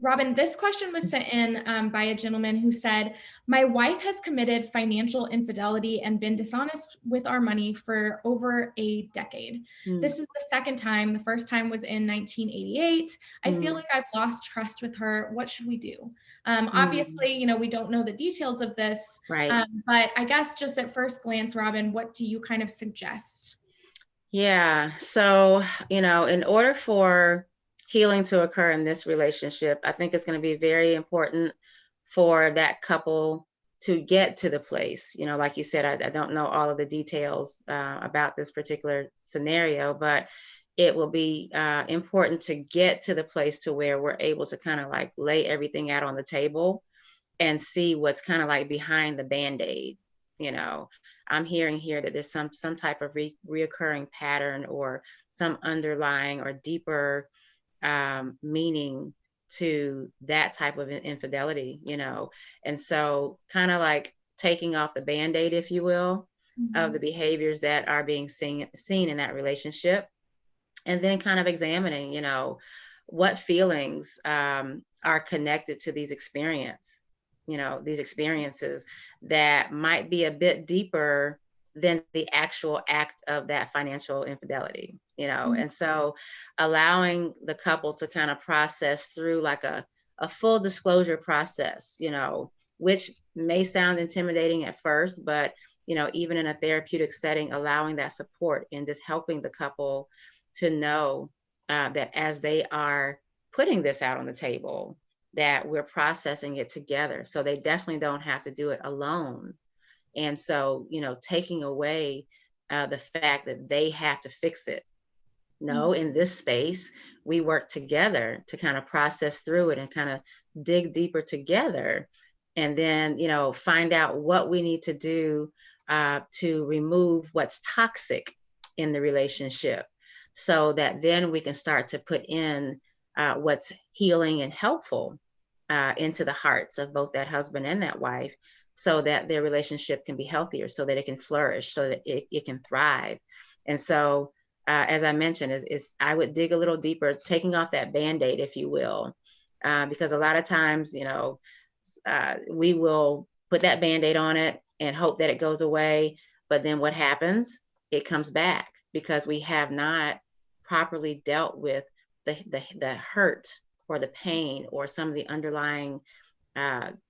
Robin, this question was sent in by a gentleman who said, my wife has committed financial infidelity and been dishonest with our money for over a decade. Mm, This is the second time. The first time was in 1988. I feel mm, like I've lost trust with her. What should we do? mm. Obviously, we don't know the details of this, Right. but I guess just at first glance, Robin, what do you kind of suggest? Yeah. So, in order for healing to occur in this relationship, I think it's going to be very important for that couple to get to the place. Like you said, I don't know all of the details about this particular scenario, but it will be important to get to the place to where we're able to kind of like lay everything out on the table and see what's kind of like behind the band-aid. you know I'm hearing here that there's some type of reoccurring pattern or some underlying or deeper meaning to that type of infidelity. And so kind of like taking off the band-aid, if you will, of the Mhm. behaviors that are being seen in that relationship, and then kind of examining, what feelings are connected to these experiences that might be a bit deeper than the actual act of that financial infidelity. Mhm. And so allowing the couple to kind of process through like a full disclosure process, which may sound intimidating at first, but even in a therapeutic setting, allowing that support and just helping the couple to know that as they are putting this out on the table, that we're processing it together. So they definitely don't have to do it alone. And so, taking away the fact that they have to fix it. No, Mhm. in this space, we work together to kind of process through it and kind of dig deeper together. And then, find out what we need to do to remove what's toxic in the relationship, so that then we can start to put in what's healing and helpful into the hearts of both that husband and that wife, so that their relationship can be healthier, so that it can flourish, so that it can thrive. And so, as I mentioned, is I would dig a little deeper, taking off that band-aid, if you will, because a lot of times, we will put that band-aid on it and hope that it goes away. But then what happens? It comes back because we have not properly dealt with the hurt or the pain or some of the underlying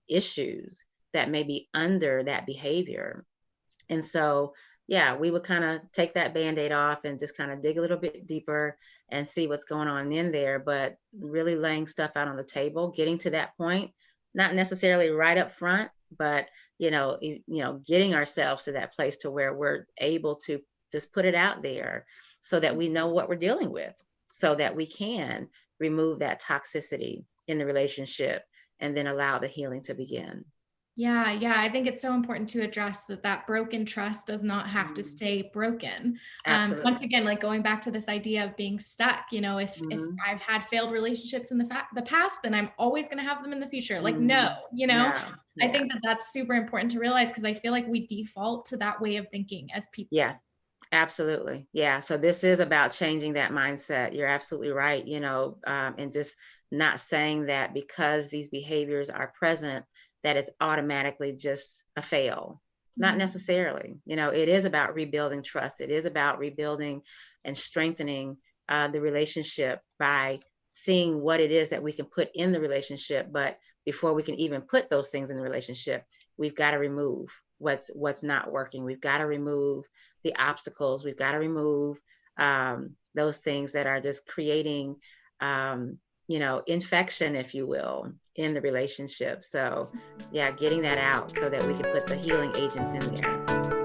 issues that may be under that behavior. And so, yeah, we would kind of take that band-aid off and just kind of dig a little bit deeper and see what's going on in there, but really laying stuff out on the table, getting to that point, not necessarily right up front, but getting ourselves to that place to where we're able to just put it out there so that we know what we're dealing with, so that we can remove that toxicity in the relationship and then allow the healing to begin. Yeah, yeah. I think it's so important to address that broken trust does not have to Mhm. stay broken. Once Absolutely. again, like going back to this idea of being stuck, if Mhm. I've had failed relationships in the past, then I'm always going to have them in the future. Like, no, Mhm. you know, No. I Yeah. think that that's super important to realize because I feel like we default to that way of thinking as Yeah. people. Absolutely. Yeah. So this is about changing that mindset. You're absolutely right. And just not saying that because these behaviors are present, that it's automatically just a fail. Not Mhm. necessarily. It is about rebuilding trust. It is about rebuilding and strengthening the relationship by seeing what it is that we can put in the relationship. But before we can even put those things in the relationship, we've got to remove what's not working. We've got to remove the obstacles. We've got to remove those things that are just creating, infection, if you will, in the relationship. So, yeah, getting that out so that we can put the healing agents in there.